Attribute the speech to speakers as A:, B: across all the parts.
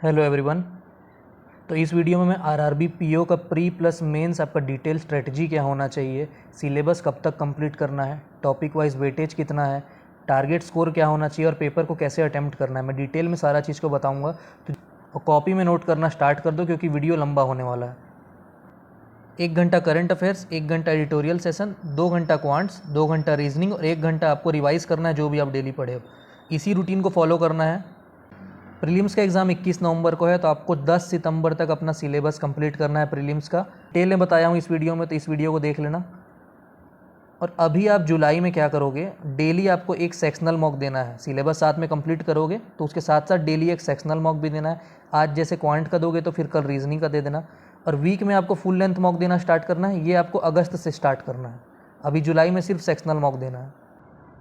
A: Hello everyone. तो इस video में मैं आरआरबी पीओ का प्री प्लस मेंस आपका डिटेल स्ट्रेटजी क्या होना चाहिए, सिलेबस कब तक कंप्लीट करना है, टॉपिक वाइज वेटेज कितना है, टारगेट स्कोर क्या होना चाहिए और पेपर को कैसे अटेम्प्ट करना है, मैं डिटेल में सारा चीज़ को बताऊंगा। तो कॉपी में नोट करना स्टार्ट कर दो क्योंकि वीडियो लंबा होने वाला है। 1 घंटा करंट अफेयर्स, 1 घंटा एडिटोरियल सेशन, 2 घंटा क्वांट्स, 2 घंटा रीजनिंग और 1 घंटा आपको रिवाइज करना है जो भी आप डेली पढ़े हो। इसी रूटीन को फॉलो करना है। प्रीलिम्स का एग्ज़ाम 21 नवंबर को है, तो आपको 10 सितंबर तक अपना सिलेबस कंप्लीट करना है प्रीलिम्स का। डिटेल में बताया हूँ इस वीडियो में, तो इस वीडियो को देख लेना। और अभी आप जुलाई में क्या करोगे, डेली आपको एक सेक्शनल मॉक देना है। सिलेबस साथ में कंप्लीट करोगे तो उसके साथ साथ डेली एक सेक्शनल मॉक भी देना है। आज जैसे क्वांट का दोगे तो फिर कल रीजनिंग का दे देना। और वीक में आपको फुल लेंथ मॉक देना स्टार्ट करना है। ये आपको अगस्त से स्टार्ट करना है, अभी जुलाई में सिर्फ सेक्शनल मॉक देना है।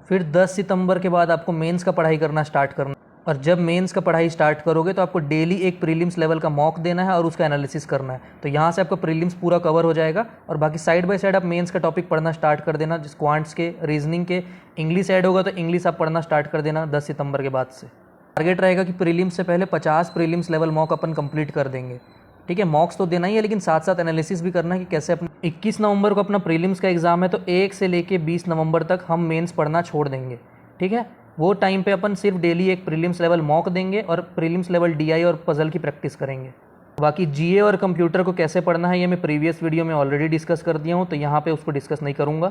A: फिर 10 सितंबर के बाद आपको मेंस का पढ़ाई करना स्टार्ट करना है। और जब मेंस का पढ़ाई स्टार्ट करोगे तो आपको डेली एक प्रीलिम्स लेवल का मॉक देना है और उसका एनालिसिस करना है। तो यहाँ से आपका प्रीलिम्स पूरा कवर हो जाएगा और बाकी साइड बाय साइड आप मेंस का टॉपिक पढ़ना स्टार्ट कर देना। जिस क्वांट्स के, रीजनिंग के, इंग्लिश ऐड होगा तो इंग्लिश आप पढ़ना स्टार्ट कर देना 10 सितंबर के बाद से। टारगेट रहेगा कि प्रीलिम्स से पहले 50 प्रीलिम्स लेवल मॉक अपन कंप्लीट कर देंगे। ठीक है, मॉक्स तो देना ही है लेकिन साथ साथ एनालिसिस भी करना है कि कैसे अपना 21 नवंबर को अपना प्रीलिम्स का एग्जाम है, तो 1 से लेके 20 नवंबर तक हम मेंस पढ़ना छोड़ देंगे। ठीक है, वो टाइम पे अपन सिर्फ डेली एक प्रीलिम्स लेवल मॉक देंगे और प्रीलिम्स लेवल डीआई और पजल की प्रैक्टिस करेंगे। बाकी जीए और कंप्यूटर को कैसे पढ़ना है ये मैं प्रीवियस वीडियो में ऑलरेडी डिस्कस कर दिया हूँ, तो यहाँ पे उसको डिस्कस नहीं करूँगा।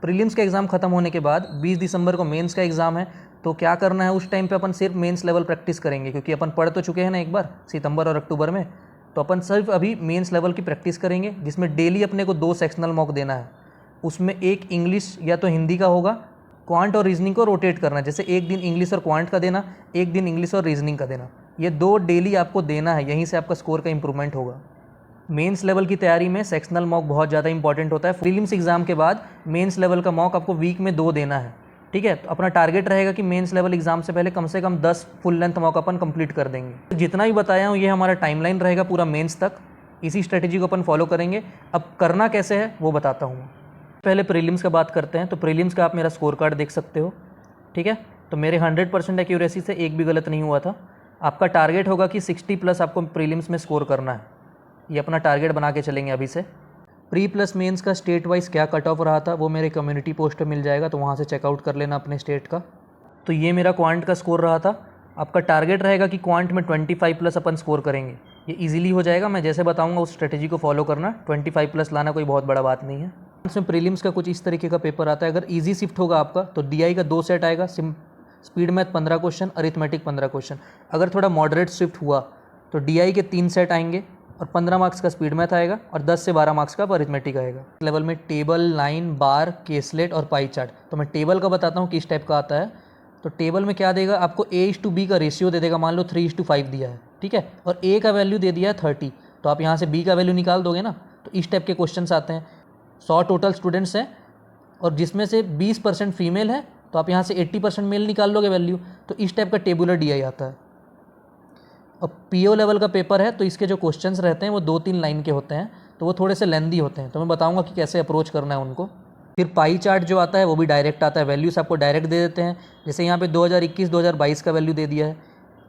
A: प्रीलिम्स का एग्ज़ाम खत्म होने के बाद 20 दिसंबर को मेंस का एग्ज़ाम है, तो क्या करना है उस टाइम पे अपन सिर्फ मेंस लेवल प्रैक्टिस करेंगे क्योंकि अपन पढ़ तो चुके हैं ना एक बार सितंबर और अक्टूबर में। तो अपन सिर्फ अभी मेंस लेवल की प्रैक्टिस करेंगे जिसमें डेली अपने को 2 सेक्शनल मॉक देना है। उसमें एक इंग्लिश या तो हिंदी का होगा, क्वांट और रीजनिंग को रोटेट करना है। जैसे एक दिन इंग्लिश और क्वांट का देना, एक दिन इंग्लिश और रीजनिंग का देना। ये 2 डेली आपको देना है, यहीं से आपका स्कोर का इंप्रूवमेंट होगा। मेंस लेवल की तैयारी में सेक्शनल मॉक बहुत ज़्यादा इंपॉर्टेंट होता है। प्रीलिम्स एग्जाम के बाद मेंस लेवल का मॉक आपको वीक में 2 देना है। ठीक है, तो अपना टारगेट रहेगा कि मेंस लेवल एग्जाम से पहले कम से कम 10 फुल लेंथ मॉक अपन कंप्लीट कर देंगे। तो जितना भी बताया हूँ ये हमारा टाइमलाइन रहेगा पूरा मेंस तक। इसी स्ट्रेटेजी को अपन फॉलो करेंगे। अब करना कैसे है वो बताता हूँ। पहले प्रीलिम्स का बात करते हैं। तो प्रीलिम्स का आप मेरा स्कोर कार्ड देख सकते हो। ठीक है, तो मेरे 100% एक्यूरेसी से एक भी गलत नहीं हुआ था। आपका टारगेट होगा कि 60 प्लस आपको प्रीलिम्स में स्कोर करना है। ये अपना टारगेट बना के चलेंगे अभी से। प्री प्लस मेंस का स्टेट वाइज क्या कट ऑफ रहा था वो मेरे कम्युनिटी पोस्ट पे मिल जाएगा, तो वहाँ से चेकआउट कर लेना अपने स्टेट का। तो ये मेरा क्वांट का स्कोर रहा था। आपका टारगेट रहेगा कि क्वांट में 25 प्लस अपन स्कोर करेंगे। ये इजीली हो जाएगा, मैं जैसे बताऊंगा उस स्ट्रेटेजी को फॉलो करना। 25 प्लस लाना कोई बहुत बड़ा बात नहीं है। इसमें प्रीलिम्स का कुछ इस तरीके का पेपर आता है। अगर इजी शिफ्ट होगा आपका तो डीआई का 2 सेट आएगा, speed math 15 question, arithmetic 15 question. अगर थोड़ा मॉडरेट शिफ्ट हुआ तो डीआई के 3 सेट आएंगे और 15 मार्क्स का स्पीड मैथ आएगा और 10 से 12 मार्क्स का अरिथमेटिक आएगा। लेवल में टेबल, लाइन, बार, केसलेट और पाई चार्ट। तो मैं टेबल का बताता हूँ किस टाइप का आता है। तो टेबल में क्या देगा आपको, A/B का रेशियो दे देगा। मान लो 3:5 दिया है, ठीक है, और A का वैल्यू दे दिया है 30, तो आप यहाँ से B का वैल्यू निकाल दोगे ना। तो इस टाइप के क्वेश्चंस आते हैं। 100 टोटल स्टूडेंट्स हैं और जिसमें से 20% फीमेल है, तो आप यहाँ से 80% मेल निकाल लोगे वैल्यू। तो इस टाइप का टेबुलर डीआई आता है। और पीओ लेवल का पेपर है तो इसके जो क्वेश्चंस रहते हैं वो 2-3 लाइन के होते हैं, तो वो थोड़े से लेंदी होते हैं। तो मैं बताऊंगा कि कैसे अप्रोच करना है उनको। फिर पाई चार्ट जो आता है वो भी डायरेक्ट आता है, वैल्यूज़ आपको डायरेक्ट दे देते हैं। जैसे यहाँ पे 2021-2022 का वैल्यू दे दिया है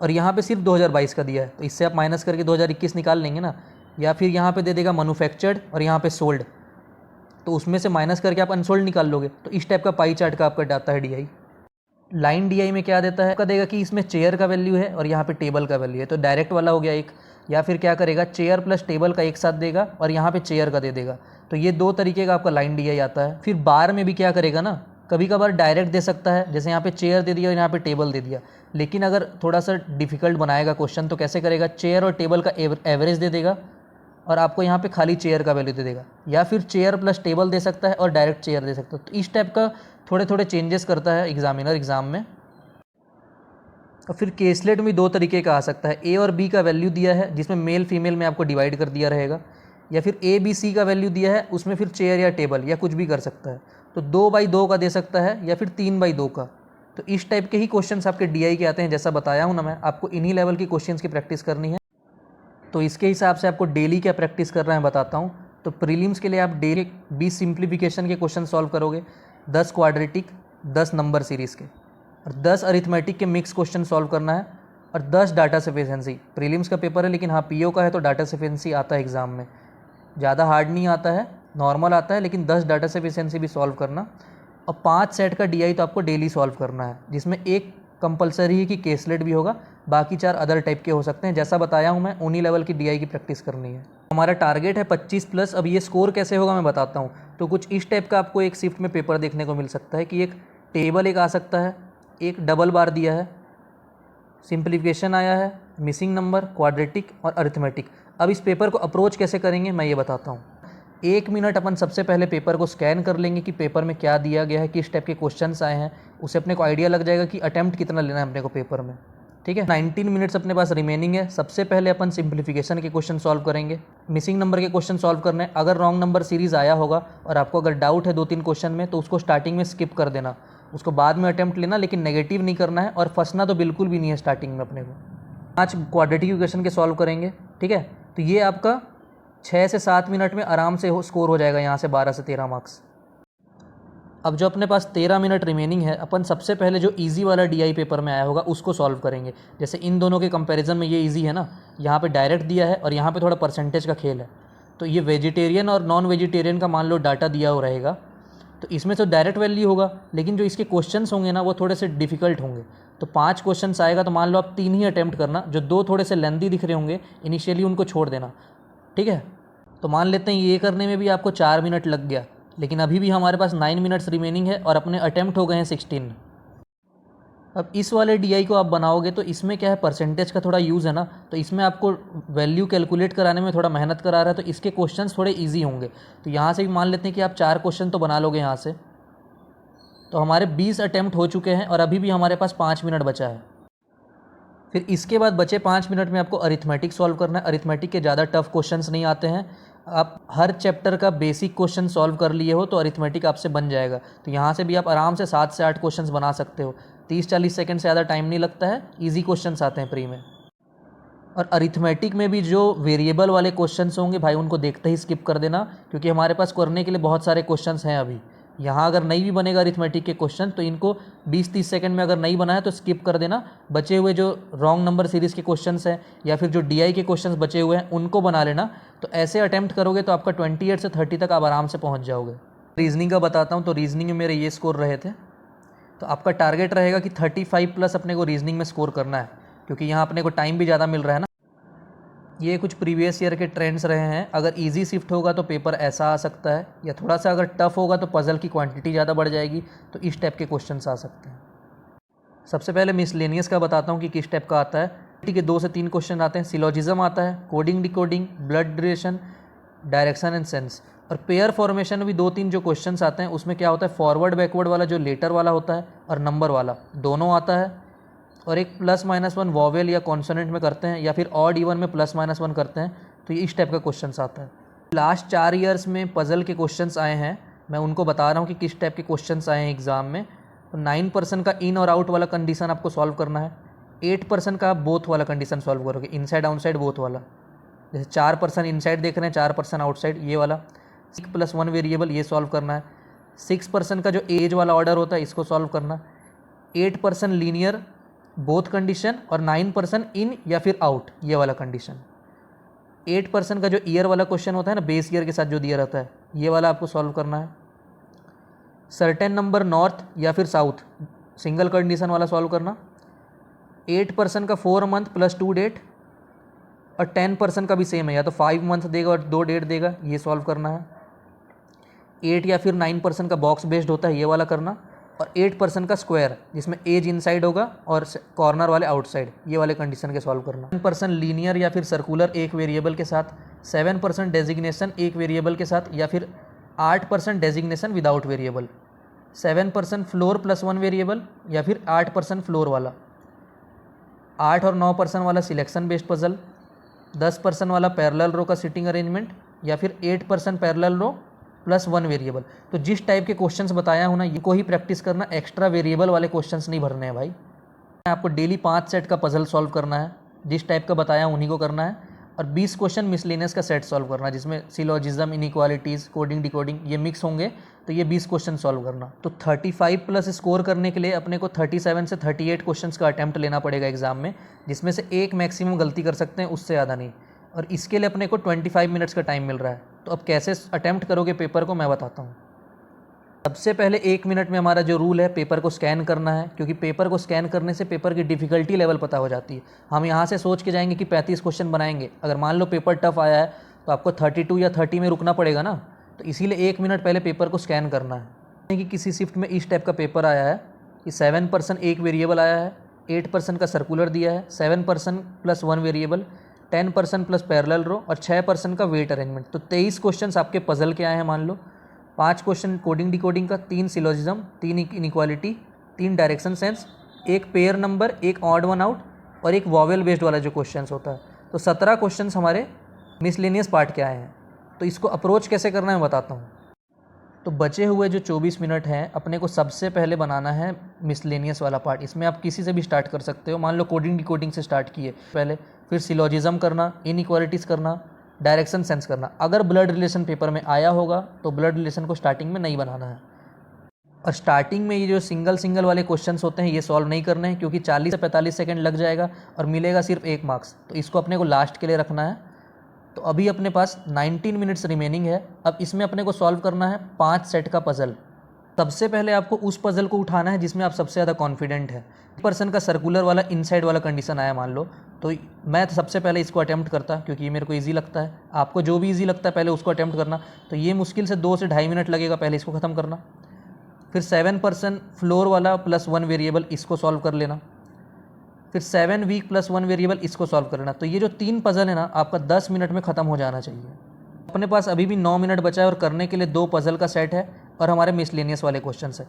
A: और यहाँ पे सिर्फ 2022 का दिया है, तो इससे आप माइनस करके 2021 निकाल लेंगे ना। या फिर यहाँ पे दे देगा मैन्युफैक्चर्ड और यहाँ पे सोल्ड, तो उसमें से माइनस करके आप अनसोल्ड निकाल लोगे। तो इस टाइप का पाई चार्ट का आपका डाटा है डीआई। लाइन डीआई में क्या देता है, आपका देगा कि इसमें चेयर का वैल्यू है और यहाँ पे टेबल का वैल्यू है, तो डायरेक्ट वाला हो गया एक। या फिर क्या करेगा, चेयर प्लस टेबल का एक साथ देगा और यहाँ पे चेयर का दे देगा। तो ये 2 तरीके का आपका लाइन डीआई आता है। फिर बार में भी क्या करेगा ना, कभी कभार डायरेक्ट दे सकता है, जैसे यहाँ पे चेयर दे दिया और यहाँ पे टेबल दे दिया। लेकिन अगर थोड़ा सा डिफिकल्ट बनाएगा क्वेश्चन तो कैसे करेगा, चेयर और टेबल का एवरेज दे देगा और आपको यहाँ पे खाली चेयर का वैल्यू दे देगा। या फिर चेयर प्लस टेबल दे सकता है और डायरेक्ट चेयर दे सकता है। तो इस टाइप का थोड़े थोड़े चेंजेस करता है एग्जामिनर एग्जाम में। और फिर केसलेट में 2 तरीके का आ सकता है। ए और बी का वैल्यू दिया है जिसमें मेल फीमेल में आपको डिवाइड कर दिया रहेगा, या फिर ABC का वैल्यू दिया है उसमें फिर चेयर या टेबल या कुछ भी कर सकता है। तो 2/2 का दे सकता है या फिर 3/2 का। तो इस टाइप के ही क्वेश्चंस आपके डीआई के आते हैं। जैसा बताया हूँ ना मैं, आपको इन्हीं लेवल की क्वेश्चंस की प्रैक्टिस करनी है। तो इसके हिसाब से आपको डेली क्या प्रैक्टिस करना है बताता हूँ। तो प्रीलिम्स के लिए आप डेली 20 सिंप्लीफिकेशन के क्वेश्चन सॉल्व करोगे, 10 क्वाड्रेटिक, 10 नंबर सीरीज़ के और 10 अरिथमेटिक के मिक्स क्वेश्चन सॉल्व करना है। और 10 डाटा सफिशिएंसी। प्रीलिम्स का पेपर है लेकिन हाँ पीओ का है तो डाटा सफिशिएंसी आता है एग्ज़ाम में, ज़्यादा हार्ड नहीं आता है, नॉर्मल आता है, लेकिन 10 डाटा सफिशिएंसी भी सॉल्व करना। और 5 सेट का डीआई तो आपको डेली सॉल्व करना है, जिसमें एक कंपलसरी है कि केसलेट भी होगा, बाकी 4 अदर टाइप के हो सकते हैं। जैसा बताया हूँ मैं, उन्हीं लेवल की डीआई की प्रैक्टिस करनी है। हमारा टारगेट है 25 प्लस। अब ये स्कोर कैसे होगा मैं बताता हूँ। तो कुछ इस टाइप का आपको एक शिफ्ट में पेपर देखने को मिल सकता है कि एक टेबल एक आ सकता है, एक डबल बार दिया है, सिंप्लीफिकेशन आया है, मिसिंग नंबर, क्वाड्रेटिक और अरिथमेटिक। अब इस पेपर को अप्रोच कैसे करेंगे मैं ये बताता हूँ। 1 मिनट अपन सबसे पहले पेपर को स्कैन कर लेंगे कि पेपर में क्या दिया गया है, किस टाइप के क्वेश्चंस आए हैं, उससे अपने को आइडिया लग जाएगा कि अटेम्प्ट कितना लेना है अपने को पेपर में। ठीक है, 19 मिनट्स अपने पास रिमेनिंग है। सबसे पहले अपन सिंप्लीफिकेशन के क्वेश्चन सॉल्व करेंगे, मिसिंग नंबर के क्वेश्चन सॉल्व करने। अगर रॉन्ग नंबर सीरीज़ आया होगा और आपको अगर डाउट है 2-3 क्वेश्चन में, तो उसको स्टार्टिंग में स्किप कर देना, उसको बाद में अटेम्प्ट लेना, लेकिन नेगेटिव नहीं करना है और फंसना तो बिल्कुल भी नहीं है स्टार्टिंग में अपने को। 5 क्वाड्रेटिक इक्वेशन के सॉल्व करेंगे। ठीक है, तो ये आपका 6 से 7 मिनट में आराम से स्कोर हो जाएगा, यहाँ से 12 से 13 मार्क्स। अब जो अपने पास 13 मिनट रिमेनिंग है, अपन सबसे पहले जो इजी वाला डीआई पेपर में आया होगा उसको सॉल्व करेंगे। जैसे इन दोनों के कंपैरिजन में ये इजी है ना, यहाँ पे डायरेक्ट दिया है और यहाँ पे थोड़ा परसेंटेज का खेल है। तो ये वेजिटेरियन और नॉन वेजिटेरियन का मान लो डाटा दिया हो रहेगा, तो इसमें तो डायरेक्ट वैल्यू होगा, लेकिन जो इसके क्वेश्चंस होंगे ना वो थोड़े से डिफिकल्ट होंगे। तो 5 क्वेश्चंस आएगा, तो मान लो आप 3 ही अटैम्प्ट करना, जो 2 थोड़े से लेंदी दिख रहे होंगे इनिशियली उनको छोड़ देना। ठीक है, तो मान लेते हैं ये करने में भी आपको 4 मिनट लग गया, लेकिन अभी भी हमारे पास 9 मिनट्स रिमेनिंग है और अपने अटैम्प्ट हो गए हैं 16। अब इस वाले डीआई को आप बनाओगे तो इसमें क्या है, परसेंटेज का थोड़ा यूज़ है ना, तो इसमें आपको वैल्यू कैलकुलेट कराने में थोड़ा मेहनत करा रहा है, तो इसके क्वेश्चंस थोड़े इजी होंगे। तो यहाँ से भी मान लेते हैं कि आप 4 क्वेश्चन तो बना लोगे यहाँ से, तो हमारे 20 अटैम्प्ट हो चुके हैं और अभी भी हमारे पास 5 मिनट बचा है। फिर इसके बाद बचे 5 मिनट में आपको अरिथमेटिक सॉल्व करना है। अरिथमेटिक के ज़्यादा टफ क्वेश्चंस नहीं आते हैं, आप हर चैप्टर का बेसिक क्वेश्चन सॉल्व कर लिए हो तो अरिथमेटिक आपसे बन जाएगा। तो यहाँ से भी आप आराम से 7 से 8 क्वेश्चंस बना सकते हो। 30-40 सेकंड से ज़्यादा टाइम नहीं लगता है, इजी क्वेश्चंस आते हैं प्री में। और अरिथमेटिक में भी जो वेरिएबल वाले क्वेश्चंस होंगे भाई, उनको देखते ही स्किप कर देना, क्योंकि हमारे पास करने के लिए बहुत सारे क्वेश्चंस हैं अभी। यहाँ अगर नहीं भी बनेगा अरिथमेटिक के क्वेश्चन, तो इनको 20-30 सेकंड में अगर नहीं बना है तो स्किप कर देना। बचे हुए जो रॉन्ग नंबर सीरीज़ के क्वेश्चंस हैं या फिर जो डीआई के क्वेश्चंस बचे हुए हैं उनको बना लेना। तो ऐसे अटैम्प्ट करोगे तो आपका 28 से 30 तक आप आराम से पहुँच जाओगे। रीजनिंग का बताता हूँ, तो रीजनिंग में मेरे ये स्कोर रहे थे। तो आपका टारगेट रहेगा कि 35 प्लस अपने को रीजनिंग में स्कोर करना है, क्योंकि यहाँ अपने को टाइम भी ज़्यादा मिल रहा है ना। ये कुछ प्रीवियस ईयर के ट्रेंड्स रहे हैं। अगर इजी शिफ्ट होगा तो पेपर ऐसा आ सकता है, या थोड़ा सा अगर टफ होगा तो पजल की क्वांटिटी ज़्यादा बढ़ जाएगी, तो इस टाइप के क्वेश्चंस आ सकते हैं। सबसे पहले मिसलेनियस का बताता हूँ कि किस टाइप का आता है। ठीक है, 2 से 3 क्वेश्चन आते हैं। सिलोजिज्म आता है, coding decoding, blood duration, direction and sense. और पेयर फॉर्मेशन में भी 2-3 जो क्वेश्चंस आते हैं, उसमें क्या होता है, फॉरवर्ड बैकवर्ड वाला जो लेटर वाला होता है और नंबर वाला दोनों आता है। और एक +-1 वॉवेल या कॉन्सोनेंट में करते हैं, या फिर ऑड इवन में +-1 करते हैं। तो ये इस टाइप का क्वेश्चंस आता है। लास्ट 4 ईयर्स में पजल के क्वेश्चंस आए हैं, मैं उनको बता रहा हूँ कि किस टाइप के क्वेश्चंस आए हैं एग्जाम में। तो 9% का इन और आउट वाला कंडीशन आपको सॉल्व करना है। 8% का आप बोथ वाला कंडीशन सॉल्व करोगे, इनसाइड आउटसाइड बोथ वाला। जैसे 4% इनसाइड देख रहे हैं, 4% आउटसाइड, ये वाला। 6+1 वेरिएबल, ये सॉल्व करना है। 6% का जो एज वाला ऑर्डर होता है, इसको सॉल्व करना। 8% लीनियर बोथ कंडीशन, और 9% इन या फिर आउट, ये वाला कंडीशन। 8% का जो ईयर वाला क्वेश्चन होता है ना, बेस ईयर के साथ जो दिया रहता है, ये वाला आपको सॉल्व करना है। सर्टेन नंबर नॉर्थ या फिर साउथ, सिंगल कंडीशन वाला सॉल्व करना। 8% का 4 मंथ +2 डेट, और 10% का भी सेम है, या तो 5 मंथ देगा और 2 डेट देगा, ये सॉल्व करना है। 8 या फिर 9% का बॉक्स बेस्ड होता है, ये वाला करना। और 8% का स्क्वायर, जिसमें एज इनसाइड होगा और कॉर्नर वाले आउटसाइड, ये वाले कंडीशन के सॉल्व करना। 10% लीनियर या फिर सर्कुलर एक वेरिएबल के साथ, 7% डेजिग्नेशन एक वेरिएबल के साथ, या फिर 8% designation without variable, 7% floor +1 variable, या फिर 8% फ्लोर वाला, 8 और 9% वाला सिलेक्शन बेस्ड पजल, 10% वाला पैरेलल रो का सिटिंग अरेंजमेंट, या फिर 8% पैरेलल रो +1 वेरिएबल। तो जिस टाइप के क्वेश्चंस बताया हूँ ना, ये को ही प्रैक्टिस करना, एक्स्ट्रा वेरिएबल वाले क्वेश्चंस नहीं भरने हैं भाई। आपको डेली 5 सेट का पजल सॉल्व करना है, जिस टाइप का बताया उन्हीं को करना है। और 20 क्वेश्चन मिसलेनियस का सेट सॉल्व करना, जिसमें सिलोजिज्म, इनइक्वालिटीज़, कोडिंग डिकोडिंग ये मिक्स होंगे, तो ये 20 क्वेश्चन सॉल्व करना। तो 35 प्लस स्कोर करने के लिए अपने को 37 से 38 क्वेश्चंस का अटैम्प्ट लेना पड़ेगा एग्जाम में, जिसमें से एक मैक्सिमम गलती कर सकते हैं, उससे ज़्यादा नहीं। और इसके लिए अपने को 25 मिनट्स का टाइम मिल रहा है। तो अब कैसे अटैम्प्ट करोगे पेपर को, मैं बताता हूँ। सबसे पहले 1 मिनट में हमारा जो रूल है, पेपर को स्कैन करना है, क्योंकि पेपर को स्कैन करने से पेपर की डिफ़िकल्टी लेवल पता हो जाती है। हम यहाँ से सोच के जाएंगे कि 35 क्वेश्चन बनाएंगे, अगर मान लो पेपर टफ आया है तो आपको 32 या 30 में रुकना पड़ेगा ना। तो इसीलिए 1 मिनट पहले पेपर को स्कैन करना है। कि किसी शिफ्ट में इस टाइप का पेपर आया है कि 7% एक वेरिएबल आया है, 8% का सर्कुलर दिया है, 7% प्लस 1 वेरिएबल, 10% प्लस पैरेलल रो और 6% का वेट अरेंजमेंट। तो 23 क्वेश्चन आपके पजल के आए हैं मान लो। 5 क्वेश्चन कोडिंग डिकोडिंग का, 3 सिलोजिज्म, 3 इनइक्वालिटी, 3 डायरेक्शन सेंस, एक पेयर नंबर, एक ऑड वन आउट और एक वॉवेल बेस्ड वाला जो क्वेश्चंस होता है। तो 17 क्वेश्चंस हमारे मिसलेनियस पार्ट के आए हैं। तो इसको अप्रोच कैसे करना है मैं बताता हूँ। तो बचे हुए जो 24 मिनट हैं, अपने को सबसे पहले बनाना है मिसलेनियस वाला पार्ट। इसमें आप किसी से भी स्टार्ट कर सकते हो। मान लो कोडिंग डिकोडिंग से स्टार्ट किए पहले, फिर सिलोजिज्म करना, इनइक्वालिटीज़ करना, डायरेक्शन सेंस करना। अगर ब्लड रिलेशन पेपर में आया होगा तो ब्लड रिलेशन को स्टार्टिंग में नहीं बनाना है। और स्टार्टिंग में ये जो सिंगल वाले क्वेश्चंस होते हैं ये सॉल्व नहीं करने हैं, क्योंकि 40 से 45 सेकंड लग जाएगा और मिलेगा सिर्फ 1 मार्क्स। तो इसको अपने को लास्ट के लिए रखना है। तो अभी अपने पास 19 मिनट्स रिमेनिंग है। अब इसमें अपने को सॉल्व करना है 5 सेट का पज़ल। सबसे पहले आपको उस पज़ल को उठाना है जिसमें आप सबसे ज़्यादा कॉन्फिडेंट है। पर्सन का सर्कुलर वाला इनसाइड वाला कंडीशन आया मान लो, तो मैं सबसे पहले इसको अटैम्प्ट करता, क्योंकि ये मेरे को इजी लगता है। आपको जो भी इजी लगता है पहले उसको अटैम्प्ट करना। तो ये मुश्किल से 2 से ढाई मिनट लगेगा पहले इसको ख़त्म करना। फिर 7% फ्लोर वाला प्लस 1 वेरिएबल, इसको सॉल्व कर लेना। फिर 7 वीक प्लस 1 वेरिएबल, इसको सॉल्व कर लेना। तो ये जो 3 पज़ल है ना, आपका 10 मिनट में ख़त्म हो जाना चाहिए। अपने पास अभी भी 9 मिनट बचा है और करने के लिए 2 पज़ल का सेट है और हमारे मिसलेनियस वाले क्वेश्चन है।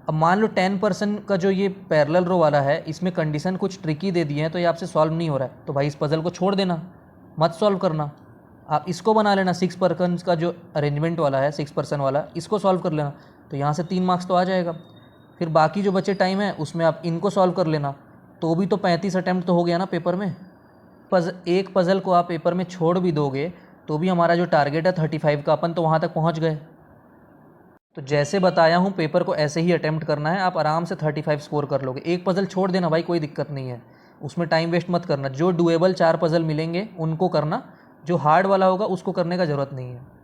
A: अब मान लो 10% का जो ये पैरेलल रो वाला है, इसमें कंडीशन कुछ ट्रिकी दे दिए हैं, तो ये आपसे सॉल्व नहीं हो रहा है, तो भाई इस पज़ल को छोड़ देना, मत सॉल्व करना। आप इसको बना लेना, 6% का जो अरेंजमेंट वाला है, 6% वाला, इसको सॉल्व कर लेना। तो यहाँ से 3 मार्क्स तो आ जाएगा। फिर बाकी जो बचे टाइम है उसमें आप इनको सॉल्व कर लेना, तो भी तो 35 अटैम्प्ट तो हो गया ना पेपर में। एक पज़ल को आप पेपर में छोड़ भी दोगे तो भी हमारा जो टारगेट है 35 का, अपन तो वहाँ तक पहुँच गए। तो जैसे बताया हूँ पेपर को ऐसे ही अटैम्प्ट करना है, आप आराम से 35 स्कोर कर लोगे। एक पज़ल छोड़ देना भाई, कोई दिक्कत नहीं है, उसमें टाइम वेस्ट मत करना। जो डुएबल 4 पज़ल मिलेंगे उनको करना, जो हार्ड वाला होगा उसको करने का ज़रूरत नहीं है।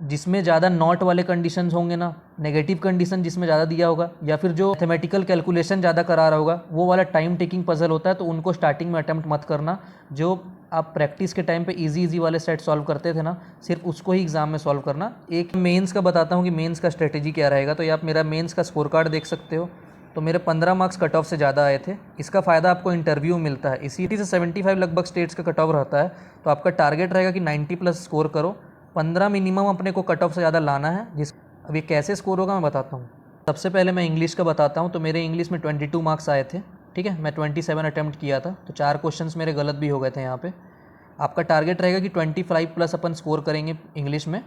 A: जिसमें ज़्यादा नॉट वाले कंडीशंस होंगे ना, नेगेटिव कंडीशन जिसमें ज़्यादा दिया होगा, या फिर जो मैथमेटिकल कैलकुलेशन ज़्यादा करा रहा होगा, वो वाला टाइम टेकिंग पज़ल होता है, तो उनको स्टार्टिंग में अटैम्प्ट मत करना। जो आप प्रैक्टिस के टाइम पे इजी वाले सेट सॉल्व करते थे ना, सिर्फ उसको ही एग्जाम में सॉल्व करना। एक मेंस का बताता हूँ कि मेंस का स्ट्रेटेजी क्या रहेगा। तो ये आप मेरा मेंस का स्कोर कार्ड देख सकते हो। तो मेरे 15 मार्क्स कट ऑफ से ज़्यादा आए थे। इसका फ़ायदा आपको इंटरव्यू मिलता है। इसी से 75 लगभग स्टेट्स का कट ऑफ रहता है। तो आपका टारगेट रहेगा कि 90 प्लस स्कोर करो। 15 मिनिमम अपने को कट ऑफ से ज़्यादा लाना है। अब ये कैसे स्कोर होगा मैं बताता हूँ। सबसे पहले मैं इंग्लिश का बताता हूँ। तो मेरे इंग्लिश में 22 मार्क्स आए थे, ठीक है। मैं 27 अटैम्प्ट किया था, तो 4 क्वेश्चंस मेरे गलत भी हो गए थे यहाँ पे। आपका टारगेट रहेगा कि 25 प्लस अपन स्कोर करेंगे इंग्लिश में।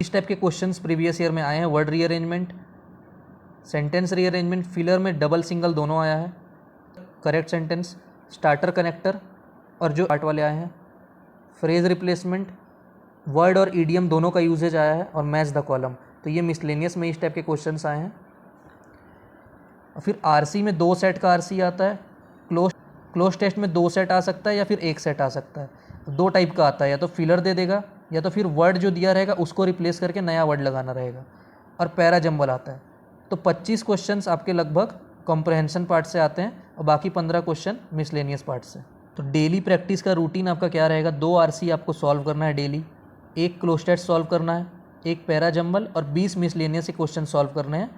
A: इस टाइप के क्वेश्चंस प्रीवियस ईयर में आए हैं। Word rearrangement, sentence rearrangement, filler में डबल सिंगल दोनों आया है, करेक्ट सेंटेंस, स्टार्टर कनेक्टर और जो पार्ट वाले आए हैं, फ्रेज रिप्लेसमेंट, वर्ड और ईडियम दोनों का यूजेज आया है, और मैच द कॉलम। तो ये मिसलेनियस में इस टाइप के क्वेश्चंस आए हैं। और फिर आरसी में 2 सेट का आरसी आता है। क्लोज टेस्ट में 2 सेट आ सकता है या फिर 1 सेट आ सकता है। 2 टाइप का आता है, या तो फिलर दे देगा या तो फिर वर्ड जो दिया रहेगा उसको रिप्लेस करके नया वर्ड लगाना रहेगा। और पैरा जंबल आता है। तो 25 क्वेश्चंस आपके लगभग कॉम्प्रहेंशन पार्ट से आते हैं और बाकी 15 क्वेश्चन मिसलेनियस पार्ट से। तो डेली प्रैक्टिस का रूटीन आपका क्या रहेगा? 2 आरसी आपको सॉल्व करना है डेली, 1 क्लोज टेस्ट सॉल्व करना है, 1 पैरा जंबल और 20 मिसलेनियस के क्वेश्चन सॉल्व करने हैं।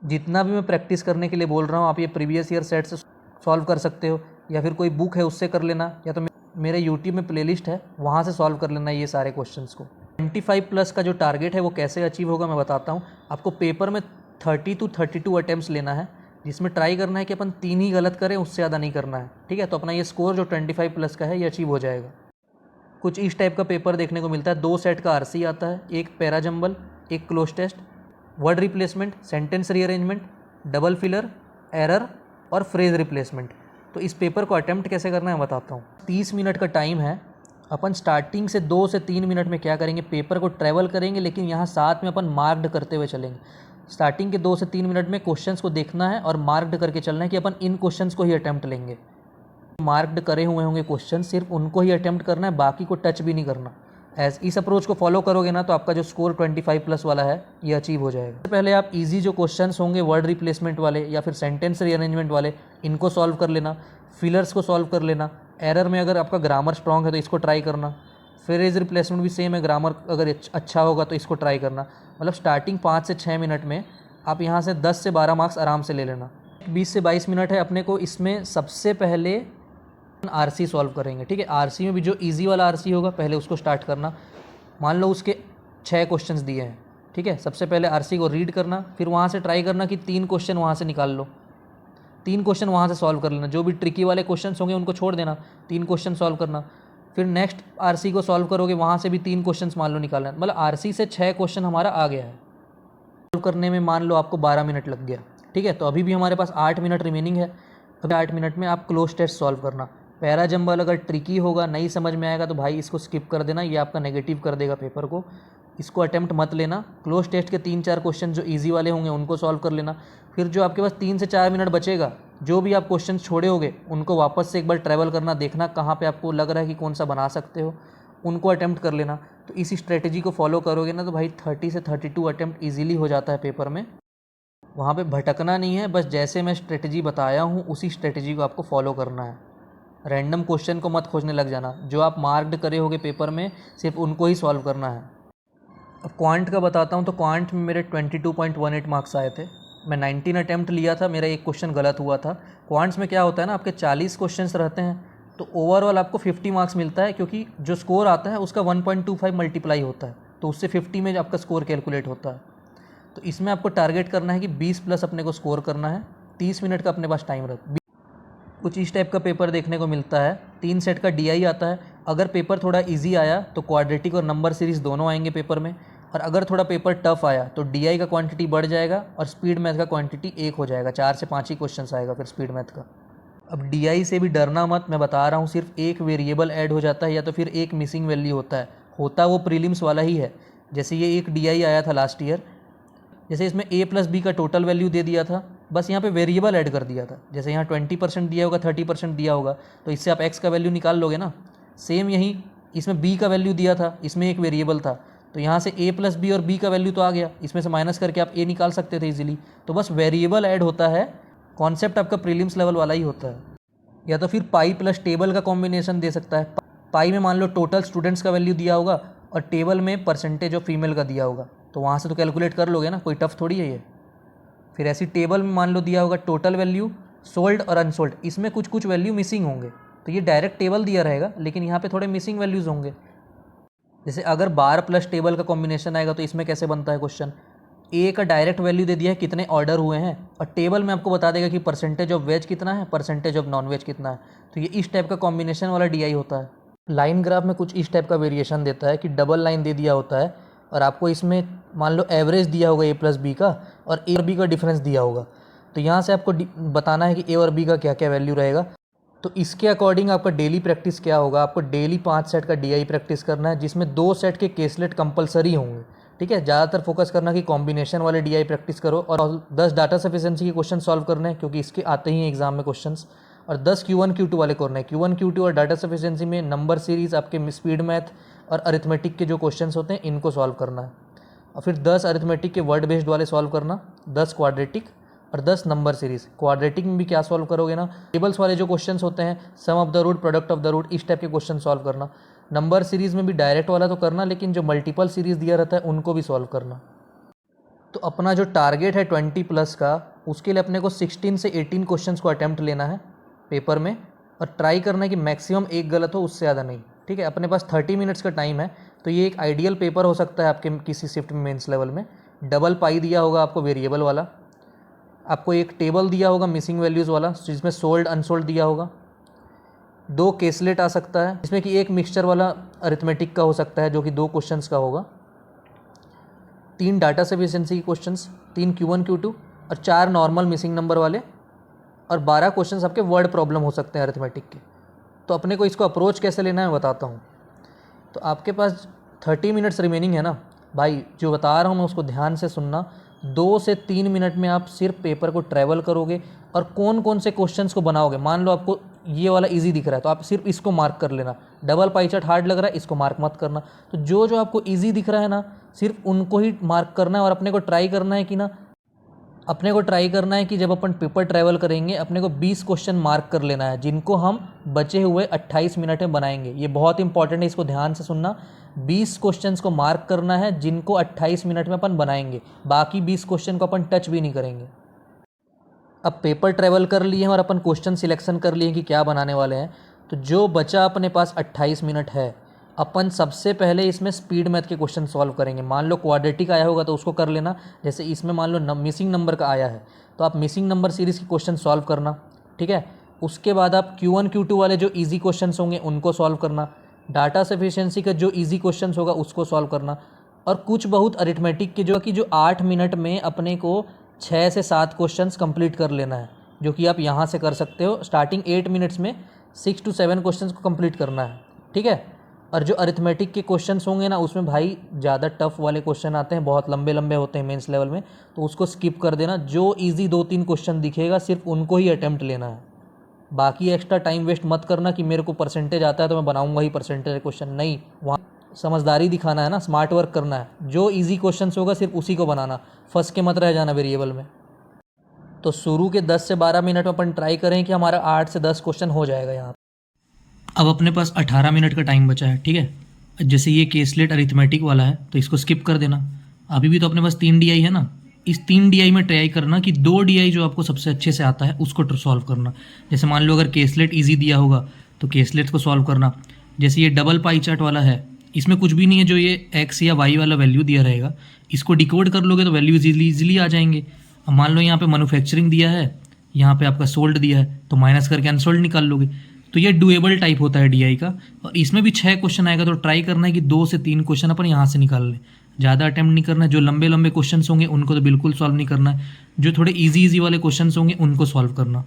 A: जितना भी मैं प्रैक्टिस करने के लिए बोल रहा हूँ, आप ये प्रीवियस ईयर सेट से सॉल्व कर सकते हो, या फिर कोई बुक है उससे कर लेना, या तो मेरे यूट्यूब में प्लेलिस्ट है वहाँ से सॉल्व कर लेना ये सारे क्वेश्चंस को। 25 प्लस का जो टारगेट है वो कैसे अचीव होगा मैं बताता हूँ। आपको पेपर में 30 to 32 अटैम्प्ट्स लेना है, जिसमें ट्राई करना है कि अपन 3 ही गलत करें, उससे ज़्यादा नहीं करना है, ठीक है। तो अपना ये स्कोर जो 25 प्लस का है ये अचीव हो जाएगा। कुछ इस टाइप का पेपर देखने को मिलता है। 2 सेट का आरसी आता है, 1 para jumble, 1 cloze test, word replacement, sentence rearrangement, double filler, error और फ्रेज रिप्लेसमेंट। तो इस पेपर को अटैम्प्ट कैसे करना है बताता हूँ। 30 मिनट का टाइम है। अपन स्टार्टिंग से 2 से 3 मिनट में क्या करेंगे, पेपर को ट्रैवल करेंगे, लेकिन यहाँ साथ में अपन मार्क्ड करते हुए चलेंगे। स्टार्टिंग के 2 से 3 मिनट में क्वेश्चंस को देखना है और मार्क्ड करके चलना है कि अपन इन क्वेश्चंस को ही अटैम्प्ट लेंगे। मार्क्ड करे हुए होंगे क्वेश्चन, सिर्फ उनको ही अटैम्प्ट करना है, बाकी को टच भी नहीं करना। इस अप्रोच को फॉलो करोगे ना तो आपका जो स्कोर 25+ वाला है ये अचीव हो जाएगा। पहले आप इजी जो क्वेश्चंस होंगे वर्ड रिप्लेसमेंट वाले या फिर सेंटेंस रीअरेंजमेंट वाले, इनको सॉल्व कर लेना, फिलर्स को सॉल्व कर लेना। एरर में अगर आपका ग्रामर स्ट्रॉन्ग है तो इसको ट्राई करना। फ्रेज रिप्लेसमेंट भी सेम है, ग्रामर अगर अच्छा होगा तो इसको ट्राई करना। मतलब स्टार्टिंग 5 से 6 मिनट में आप यहाँ से 10 से 12 मार्क्स आराम से ले लेना। 20 से 22 मिनट है अपने को, इसमें सबसे पहले आरसी सॉल्व करेंगे। ठीक है, आरसी में भी जो इजी वाला आरसी होगा पहले उसको स्टार्ट करना। मान लो उसके 6 क्वेश्चंस दिए हैं, ठीक है, सबसे पहले आरसी को रीड करना, फिर वहाँ से ट्राई करना कि 3 क्वेश्चन वहाँ से निकाल लो, 3 क्वेश्चन वहाँ से सॉल्व कर लेना। जो भी ट्रिकी वाले क्वेश्चंस होंगे उनको छोड़ देना, 3 क्वेश्चन सॉल्व करना। फिर नेक्स्ट आरसी को सॉल्व करोगे, वहाँ से भी 3 क्वेश्चंस मान लो निकालना। मतलब आरसी से 6 क्वेश्चन हमारा आ गया है। सॉल्व करने में मान लो आपको 12 मिनट लग गया, ठीक है, तो अभी भी हमारे पास 8 मिनट रिमेनिंग है। अभी 8 मिनट में आप क्लोज टेस्ट सॉल्व करना। पैरा जंबल अगर ट्रिकी होगा, नहीं समझ में आएगा तो भाई इसको स्किप कर देना, ये आपका नेगेटिव कर देगा पेपर को, इसको अटैम्प्ट मत लेना। क्लोज टेस्ट के 3-4 क्वेश्चन जो इजी वाले होंगे उनको सॉल्व कर लेना। फिर जो आपके पास 3 से 4 मिनट बचेगा, जो भी आप क्वेश्चन छोड़े होंगे उनको वापस से एक बार ट्रैवल करना, देखना कहाँ पे आपको लग रहा है कि कौन सा बना सकते हो, उनको अटैम्प्ट कर लेना। तो इस स्ट्रेटजी को फॉलो करोगे ना तो भाई 30 से 32 अटैम्प्ट ईजिली हो जाता है पेपर में। वहाँ पे भटकना नहीं है, बस जैसे मैं स्ट्रेटजी बताया हूँ उसी स्ट्रेटजी को आपको फॉलो करना है। रैंडम क्वेश्चन को मत खोजने लग जाना, जो आप मार्क्ड करे होगे पेपर में सिर्फ उनको ही सॉल्व करना है। अब क्वांट का बताता हूँ, तो क्वांट में मेरे 22.18 मार्क्स आए थे। मैं 19 अटैम्प्ट लिया था, मेरा एक क्वेश्चन गलत हुआ था। क्वांट्स में क्या होता है ना, आपके 40 क्वेश्चंस रहते हैं तो ओवरऑल आपको 50 मार्क्स मिलता है, क्योंकि जो स्कोर आता है उसका 1.25 मल्टीप्लाई होता है, तो उससे 50 में आपका स्कोर कैलकुलेट होता है। तो इसमें आपको टारगेट करना है कि 20+ अपने को स्कोर करना है। 30 मिनट का अपने पास टाइम रहता है। कुछ इस टाइप का पेपर देखने को मिलता है। 3 सेट का डीआई आता है। अगर पेपर थोड़ा इजी आया तो क्वाड्रेटिक और नंबर सीरीज़ दोनों आएंगे पेपर में, और अगर थोड़ा पेपर टफ आया तो डीआई का क्वांटिटी बढ़ जाएगा और स्पीड मैथ का क्वांटिटी 1 हो जाएगा। 4 से 5 ही क्वेश्चंस आएगा फिर स्पीड मैथ का। अब डीआई से भी डरना मत, मैं बता रहा हूँ, सिर्फ एक वेरिएबल ऐड हो जाता है या तो फिर एक मिसिंग वैल्यू होता वो प्रीलिम्स वाला ही है। जैसे ये एक डीआई आया था लास्ट ईयर, जैसे इसमें a+b का टोटल वैल्यू दे दिया था, बस यहाँ पे वेरिएबल ऐड कर दिया था। जैसे यहाँ 20% दिया होगा, 30% दिया होगा, तो इससे आप x का वैल्यू निकाल लोगे ना। सेम यही इसमें b का वैल्यू दिया था, इसमें एक वेरिएबल था, तो यहाँ से a+b और b का वैल्यू तो आ गया, इसमें से माइनस करके आप a निकाल सकते थे इजीली। तो बस वेरिएबल ऐड होता है, कॉन्सेप्ट आपका प्रीलिम्स लेवल वाला ही होता है। या तो फिर पाई प्लस टेबल का कॉम्बिनेशन दे सकता है। पाई में मान लो टोटल स्टूडेंट्स का वैल्यू दिया होगा और टेबल में परसेंटेज ऑफ फीमेल का दिया होगा, तो वहाँ से तो कैलकुलेट कर लोगे ना, कोई टफ थोड़ी है ये। फिर ऐसी टेबल में मान लो दिया होगा टोटल वैल्यू, सोल्ड और अनसोल्ड, इसमें कुछ कुछ वैल्यू मिसिंग होंगे, तो ये डायरेक्ट टेबल दिया रहेगा, लेकिन यहाँ पे थोड़े मिसिंग वैल्यूज़ होंगे। जैसे अगर बार प्लस टेबल का कॉम्बिनेशन आएगा तो इसमें कैसे बनता है क्वेश्चन, ए का डायरेक्ट वैल्यू दे दिया है कितने ऑर्डर हुए हैं, और टेबल में आपको बता देगा कि परसेंटेज ऑफ वेज कितना है, परसेंटेज ऑफ नॉन वेज कितना है। तो ये इस टाइप का कॉम्बिनेशन वाला डीआई होता है। लाइन ग्राफ में कुछ इस टाइप का वेरिएशन देता है कि डबल लाइन दे दिया होता है और आपको इसमें मान लो एवरेज दिया होगा a+b का और a और b का डिफरेंस दिया होगा, तो यहाँ से आपको बताना है कि a और b का क्या क्या वैल्यू रहेगा। तो इसके अकॉर्डिंग आपका डेली प्रैक्टिस क्या होगा, आपको डेली 5 सेट का डीआई प्रैक्टिस करना है, जिसमें 2 सेट के केसलेट कंपलसरी होंगे। ठीक है, ज़्यादातर फोकस करना कि कॉम्बिनेशन वाले डीआई प्रैक्टिस करो, और 10 डाटा सफिशिएंसी के क्वेश्चन सॉल्व करने हैं, क्योंकि इसके आते ही एग्जाम में क्वेश्चंस, और 10 Q1 Q2 वाले करने हैं। Q1 Q2 और डाटा सफिशिएंसी में नंबर सीरीज़, आपके स्पीड मैथ और अरिथमेटिक के जो क्वेश्चंस होते हैं इनको सॉल्व करना है, और फिर 10 अरिथमेटिक के वर्ड बेस्ड वाले सॉल्व करना, 10 क्वाड्रेटिक और 10 नंबर सीरीज़। क्वाड्रेटिक में भी क्या सॉल्व करोगे ना, टेबल्स वाले जो क्वेश्चंस होते हैं, sum of the root, product of the root, इस टाइप के क्वेश्चन सॉल्व करना। नंबर सीरीज़ में भी डायरेक्ट वाला तो करना, लेकिन जो मल्टीपल सीरीज़ दिया रहता है उनको भी सॉल्व करना। तो अपना जो टारगेट है 20+ का, उसके लिए अपने को 16 से 18 क्वेश्चंस को अटैम्प्ट लेना है पेपर में, और ट्राई करना है कि मैक्सिमम एक गलत हो, उससे ज़्यादा नहीं। ठीक है, अपने पास 30 मिनट्स का टाइम है, तो ये एक आइडियल पेपर हो सकता है आपके किसी शिफ्ट में मेंस लेवल में। डबल पाई दिया होगा आपको वेरिएबल वाला, आपको एक टेबल दिया होगा मिसिंग वैल्यूज़ वाला, जिसमें सोल्ड अनसोल्ड दिया होगा, 2 केसलेट आ सकता है, जिसमें कि एक मिक्सचर वाला अरिथमेटिक का हो सकता है जो कि 2 क्वेश्चंस का होगा, 3 डाटा सफिशिएंसी के क्वेश्चंस, 3 Q1 Q2 और 4 नॉर्मल मिसिंग नंबर वाले, और 12 क्वेश्चन आपके वर्ड प्रॉब्लम हो सकते हैं अरिथमेटिक के। तो अपने को इसको अप्रोच कैसे लेना है मैं बताता हूँ। तो आपके पास 30 मिनट्स रिमेनिंग है ना भाई, जो बता रहा हूँ मैं उसको ध्यान से सुनना। 2 से 3 मिनट में आप सिर्फ पेपर को ट्रैवल करोगे और कौन कौन से क्वेश्चंस को बनाओगे। मान लो आपको ये वाला इजी दिख रहा है तो आप सिर्फ इसको मार्क कर लेना। डबल पाई चार्ट हार्ड लग रहा है, इसको मार्क मत करना। तो जो जो आपको इजी दिख रहा है ना, सिर्फ उनको ही मार्क करना है। और अपने को ट्राई करना है कि जब अपन पेपर ट्रैवल करेंगे अपने को 20 क्वेश्चन मार्क कर लेना है, जिनको हम बचे हुए 28 मिनट में बनाएंगे। ये बहुत इंपॉर्टेंट है, इसको ध्यान से सुनना। 20 क्वेश्चंस को मार्क करना है जिनको 28 मिनट में अपन बनाएंगे, बाकी 20 क्वेश्चन को अपन टच भी नहीं करेंगे। अब पेपर ट्रैवल कर लिए हैं और अपन क्वेश्चन सिलेक्शन कर लिए हैं कि क्या बनाने वाले हैं। तो जो बचा अपने पास 28 मिनट है, अपन सबसे पहले इसमें स्पीड मैथ के क्वेश्चन सॉल्व करेंगे। मान लो क्वाड्रेटिक आया होगा तो उसको कर लेना। जैसे इसमें मान लो मिसिंग नंबर का आया है तो आप मिसिंग नंबर सीरीज़ के क्वेश्चन सॉल्व करना, ठीक है। उसके बाद आप Q1 Q2 वाले जो ईजी क्वेश्चन होंगे उनको सॉल्व करना। डाटा सफिशिएंसी का जो ईजी क्वेश्चन होगा उसको सॉल्व करना। और कुछ बहुत अरिथमेटिक के जो 8 मिनट में अपने को 6 से 7 क्वेश्चंस कंप्लीट कर लेना है, जो कि आप यहाँ से कर सकते हो। स्टार्टिंग 8 मिनट्स में 6 to 7 क्वेश्चंस को कंप्लीट करना है, ठीक है। और जो अरिथमेटिक के क्वेश्चंस होंगे ना, उसमें भाई ज़्यादा टफ वाले क्वेश्चन आते हैं, बहुत लंबे लंबे होते हैं मेंस लेवल में, तो उसको स्किप कर देना। जो इजी 2-3 क्वेश्चन दिखेगा सिर्फ उनको ही अटैम्प्ट लेना है। बाकी एक्स्ट्रा टाइम वेस्ट मत करना कि मेरे को परसेंटेज आता है तो मैं बनाऊंगा ही परसेंटेज क्वेश्चन। नहीं, वहाँ समझदारी दिखाना है ना, स्मार्ट वर्क करना है। जो इजी क्वेश्चन होगा सिर्फ उसी को बनाना, फंस के मत रह जाना वेरिएबल में। तो शुरू के 10 से 12 मिनट में अपन ट्राई करें कि हमारा 8 से 10 क्वेश्चन हो जाएगा यहाँ। अब अपने पास 18 मिनट का टाइम बचा है, ठीक है। जैसे ये केसलेट अरिथमेटिक वाला है तो इसको स्किप कर देना। अभी भी तो अपने पास 3 DI है ना, इस 3 DI में ट्राई करना कि 2 DI जो आपको सबसे अच्छे से आता है उसको सॉल्व करना। जैसे मान लो अगर केसलेट ईजी दिया होगा तो केसलेट को सॉल्व करना। जैसे ये डबल पाई चार्ट वाला है, इसमें कुछ भी नहीं है, जो ये एक्स या वाई वाला वैल्यू दिया रहेगा इसको डिकोड कर लोगे तो वैल्यू इजीली आ जाएंगे। अब मान लो यहाँ पे मैन्युफैक्चरिंग दिया है, यहाँ पे आपका सोल्ड दिया है, तो माइनस करके अनसोल्ड निकाल लोगे। तो ये डुएबल टाइप होता है DI का। और इसमें भी 6 क्वेश्चन आएगा तो ट्राई करना है कि 2 से 3 क्वेश्चन अपन यहाँ से निकाल लें। ज़्यादा अटैम्प्ट नहीं करना है। जो लंबे लंबे क्वेश्चन होंगे उनको तो बिल्कुल सॉल्व नहीं करना है, जो थोड़े ईजी वाले क्वेश्चन होंगे उनको सॉल्व करना।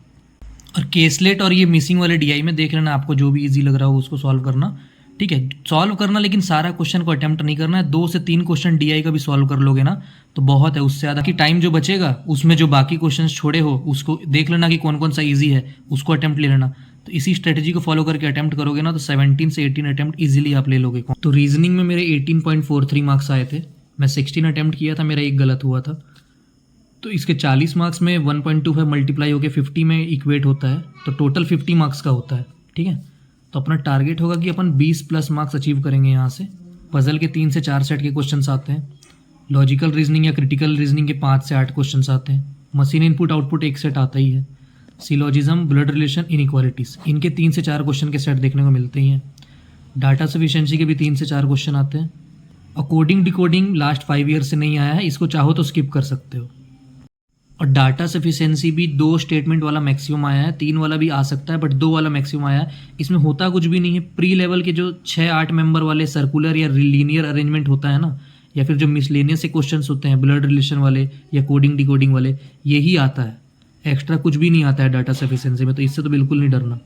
A: और केसलेट और ये मिसिंग वाले DI में देख लेना, आपको जो भी ईजी लग रहा हो उसको सॉल्व करना, ठीक है। सॉल्व करना, लेकिन सारा क्वेश्चन को अटेम्प्ट नहीं करना है। 2 से 3 क्वेश्चन DI का भी सॉल्व कर लोगे ना तो बहुत है। उससे ज़्यादा कि टाइम जो बचेगा उसमें जो बाकी क्वेश्चन छोड़े हो उसको देख लेना कि कौन कौन सा ईजी है, उसको अटेम्प्ट ले लेना। तो इसी स्ट्रेटजी को फॉलो करके अटेम्प्ट करोगे ना तो 17 से 18 अटेम्प्ट इजीली आप ले लोगे। तो रीजनिंग में मेरे 18.43 मार्क्स आए थे। मैं 16 अटेम्प्ट किया था, मेरा एक गलत हुआ था। तो इसके 40 मार्क्स में 1.25 मल्टीप्लाई होकर 50 में इक्वेट होता है, तो टोटल 50 मार्क्स का होता है, ठीक है। तो अपना टारगेट होगा कि अपन 20+ मार्क्स अचीव करेंगे यहाँ से। पजल के 3 से 4 सेट के क्वेश्चन आते हैं। लॉजिकल रीजनिंग या क्रिटिकल रीजनिंग के 5 से 8 क्वेश्चन आते हैं। मशीन इनपुट आउटपुट एक सेट आता ही है। सिलोजिज्म, ब्लड रिलेशन, इनइक्वालिटीज़, इनके 3 से 4 क्वेश्चन के सेट देखने को मिलते ही हैं। डाटा सफिशिएंसी के भी 3 से 4 क्वेश्चन आते हैं। अकोडिंग डिकोडिंग लास्ट 5 ईयर से नहीं आया है, इसको चाहो तो स्किप कर सकते हो। और डाटा सफिशिएंसी भी 2 स्टेटमेंट वाला मैक्सिमम आया है, 3 वाला भी आ सकता है बट 2 वाला मैक्सिमम आया है। इसमें होता कुछ भी नहीं है। प्री लेवल के जो 6-8 मेंबर वाले सर्कुलर या लीनियर अरेंजमेंट होता है ना, या फिर जो मिसलेनियस से क्वेश्चन होते हैं ब्लड रिलेशन वाले या कोडिंग डिकोडिंग वाले, यही आता है। एक्स्ट्रा कुछ भी नहीं आता है डाटा सफिशिएंसी में, तो इससे तो बिल्कुल नहीं डरना।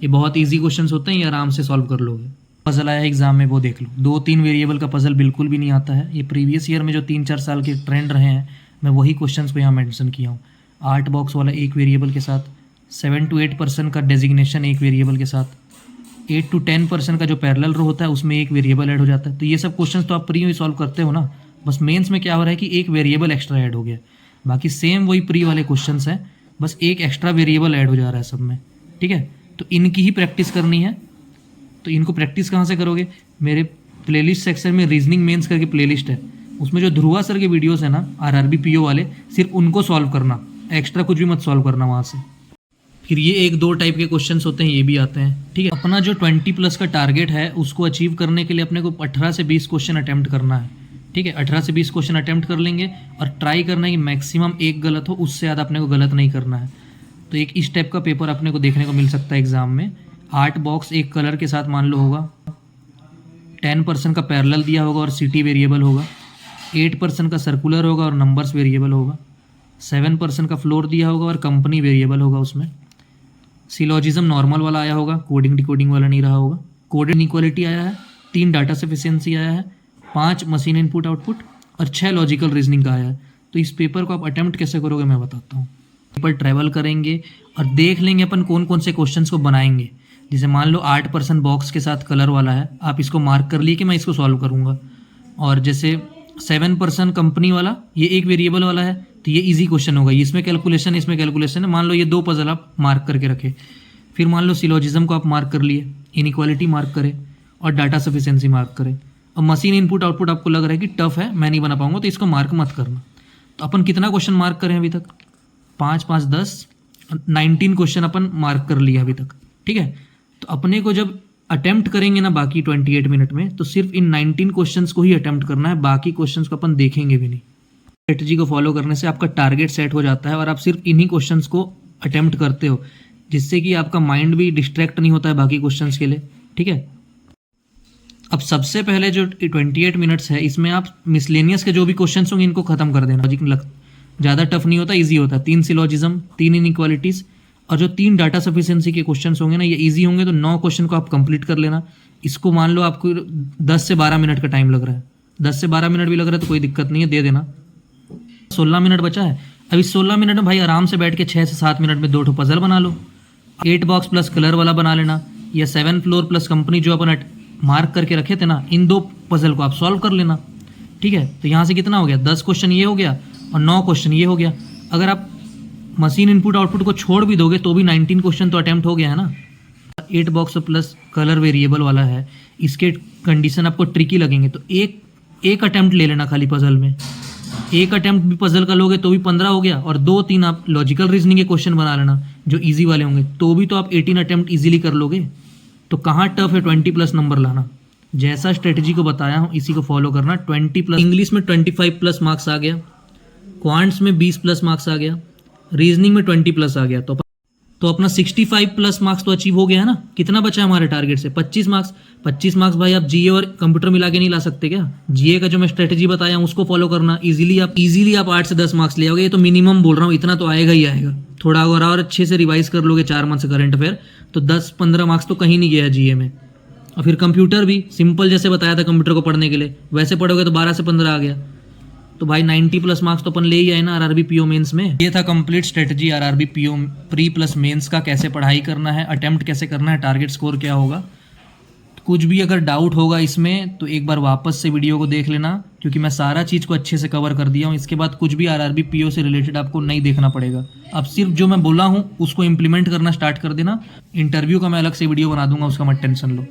A: ये बहुत ईजी क्वेश्चन होते हैं, ये आराम से सॉल्व कर लोगे। पजल आया एग्जाम में वो देख लो, 2-3 वेरिएबल का पजल बिल्कुल भी नहीं आता है। ये प्रीवियस ईयर में जो 3-4 साल के ट्रेंड रहे हैं, मैं वही क्वेश्चंस को यहाँ मेंशन किया हूँ। 8 बॉक्स वाला एक वेरिएबल के साथ, 7 to 8% का डेजिग्नेशन एक वेरिएबल के साथ, 8 to 10% का जो पैरेलल रो होता है उसमें एक वेरिएबल ऐड हो जाता है। तो ये सब क्वेश्चंस तो आप प्री में सॉल्व करते हो ना, बस मेंस में क्या हो रहा है कि एक वेरिएबल एक्स्ट्रा ऐड हो गया। बाकी सेम वही प्री वाले क्वेश्चंस हैं, बस एक एक्स्ट्रा वेरिएबल ऐड हो जा रहा है सब में, ठीक है। तो इनकी ही प्रैक्टिस करनी है। तो इनको प्रैक्टिस कहाँ से करोगे? मेरे प्लेलिस्ट सेक्शन में रीजनिंग मेंस करके प्लेलिस्ट है, उसमें जो ध्रुवा सर के वीडियोस है ना RRB PO वाले, सिर्फ उनको सॉल्व करना, एक्स्ट्रा कुछ भी मत सॉल्व करना वहाँ से। फिर ये 1-2 टाइप के क्वेश्चंस होते हैं, ये भी आते हैं, ठीक है। अपना जो 20+ का टारगेट है उसको अचीव करने के लिए अपने को 18 से 20 क्वेश्चन अटैम्प्ट करना है, ठीक है। 18 से 20 क्वेश्चन अटैम्प्ट कर लेंगे और ट्राई करना है कि मैक्सिमम एक गलत हो, उससे ज़्यादा अपने को गलत नहीं करना है। तो एक इस टाइप का पेपर अपने को देखने को मिल सकता है एग्जाम में। 8 बॉक्स एक कलर के साथ मान लो होगा, 10% का पैरेलल दिया होगा और सिटी वेरिएबल होगा, 8% का सर्कुलर होगा और नंबर्स वेरिएबल होगा, 7% का फ्लोर दिया होगा और कंपनी वेरिएबल होगा उसमें। सिलॉजिज्म नॉर्मल वाला आया होगा, कोडिंग डिकोडिंग वाला नहीं रहा होगा। कोडेड इनइक्वालिटी आया है, 3 डाटा सफिशिएंसी आया है, 5 मशीन इनपुट आउटपुट और 6 लॉजिकल रीजनिंग का आया है। तो इस पेपर को आप अटेम्प्ट कैसे करोगे मैं बताता हूँ। पेपर ट्रैवल करेंगे और देख लेंगे अपन कौन कौन से क्वेश्चंस को बनाएंगे। जैसे मान लो 8% बॉक्स के साथ कलर वाला है, आप इसको मार्क कर लिए कि मैं इसको सॉल्व करूँगा। और जैसे 7% कंपनी वाला, ये एक वेरिएबल वाला है तो ये इजी क्वेश्चन होगा, इसमें कैलकुलेशन है। मान लो ये 2 पजल आप मार्क करके रखे। फिर मान लो सिलॉजिज्म को आप मार्क कर लिए, इनइक्वालिटी मार्क करें और डाटा सफिशिएंसी मार्क करें। अब मशीन इनपुट आउटपुट आपको लग रहा है कि टफ है, मैं नहीं बना पाऊंगा, तो इसको मार्क मत करना। तो अपन कितना क्वेश्चन मार्क करें अभी तक? 5 5 10 19 क्वेश्चन अपन मार्क कर लिया अभी तक, ठीक है। तो अपने को जब अटेम्प्ट करेंगे ना बाकी 28 मिनट में, तो सिर्फ इन 19 क्वेश्चंस को ही अटेम्प्ट करना है, बाकी क्वेश्चंस को अपन देखेंगे भी नहीं। स्ट्रेटजी को फॉलो करने से आपका टारगेट सेट हो जाता है और आप सिर्फ इन्हीं क्वेश्चंस को अटेम्प्ट करते हो, जिससे कि आपका माइंड भी डिस्ट्रैक्ट नहीं होता है बाकी क्वेश्चंस के लिए, ठीक है। अब सबसे पहले जो 28 मिनट्स है, इसमें आप मिसलेनियस के जो भी क्वेश्चंस होंगे इनको खत्म कर देना। ज़्यादा टफ नहीं होता, ईजी होता है। 3 सिलॉजिज्म, 3 इनइक्वालिटीज़ और जो 3 डाटा सफिशिएंसी के क्वेश्चंस होंगे ना, ये इजी होंगे। तो 9 क्वेश्चन को आप कंप्लीट कर लेना। इसको मान लो आपको 10 से 12 मिनट का टाइम लग रहा है, 10 से 12 मिनट भी लग रहा है तो कोई दिक्कत नहीं है, दे देना। 16 मिनट बचा है। अब इस 16 मिनट में भाई आराम से बैठ के 6 से 7 मिनट में 2 ठो पजल बना लो। 8 बॉक्स प्लस कलर वाला बना लेना, या 7 फ्लोर प्लस कंपनी जो अपन मार्क करके रखे थे ना, इन 2 पजल को आप सॉल्व कर लेना, ठीक है। तो यहाँ से कितना हो गया? 10 क्वेश्चन ये हो गया और 9 क्वेश्चन ये हो गया। अगर आप मशीन इनपुट आउटपुट को छोड़ भी दोगे तो भी 19 क्वेश्चन तो अटेम्प्ट हो गया है ना। 8 बॉक्स प्लस कलर वेरिएबल वाला है, इसके कंडीशन आपको ट्रिकी लगेंगे तो एक अटेम्प्ट ले लेना खाली पजल में। एक अटेम्प्ट भी पजल का लोगे तो भी 15 हो गया, और 2-3 आप लॉजिकल रीजनिंग के क्वेश्चन बना लेना जो इजी वाले होंगे, तो भी तो आप 18 अटेम्प्ट इजीली कर लोगे। तो कहाँ टफ है 20+ नंबर लाना। जैसा स्ट्रेटजी को बताया हूँ इसी को फॉलो करना। 20+, इंग्लिश में 25+ मार्क्स आ गया, क्वांट्स में 20+ मार्क्स आ गया, रीजनिंग में 20+ आ गया, तो अपना 65+ मार्क्स तो अचीव हो गया है ना। कितना बचा है हमारे टारगेट से? 25 मार्क्स। 25 मार्क्स भाई आप जीए और कंप्यूटर मिला के नहीं ला सकते क्या? जीए का जो मैं स्ट्रेटजी बताया हूँ उसको फॉलो करना, इजीली आप 8 से 10 मार्क्स ले आओगे। ये तो मिनिमम बोल रहा हूँ, इतना तो आएगा ही आएगा। थोड़ा अगर और अच्छे से रिवाइज कर लोगे 4 मंथ से करंट अफेयर, तो 10-15 मार्क्स तो कहीं नहीं गया है जीए में। और फिर कंप्यूटर भी सिंपल जैसे बताया था कंप्यूटर को पढ़ने के लिए, वैसे पढ़ोगे तो 12 से 15 आ गया। तो भाई 90+ मार्क्स तो अपन ले ही आए ना आरआरबी पीओ मेंस में। ये था complete strategy RRB PO pre plus mains का, कैसे पढ़ाई करना है, अटेम्प्ट कैसे करना है, टारगेट स्कोर क्या होगा। कुछ भी अगर डाउट होगा इसमें तो एक बार वापस से वीडियो को देख लेना, क्योंकि मैं सारा चीज़ को अच्छे से कवर कर दिया हूँ। इसके बाद कुछ भी आरआरबी पीओ से रिलेटेड आपको नहीं देखना पड़ेगा। अब सिर्फ जो मैं बोला हूँ उसको इम्प्लीमेंट करना स्टार्ट कर देना। इंटरव्यू का मैं अलग से वीडियो बना दूंगा, उसका मत टेंशन लो।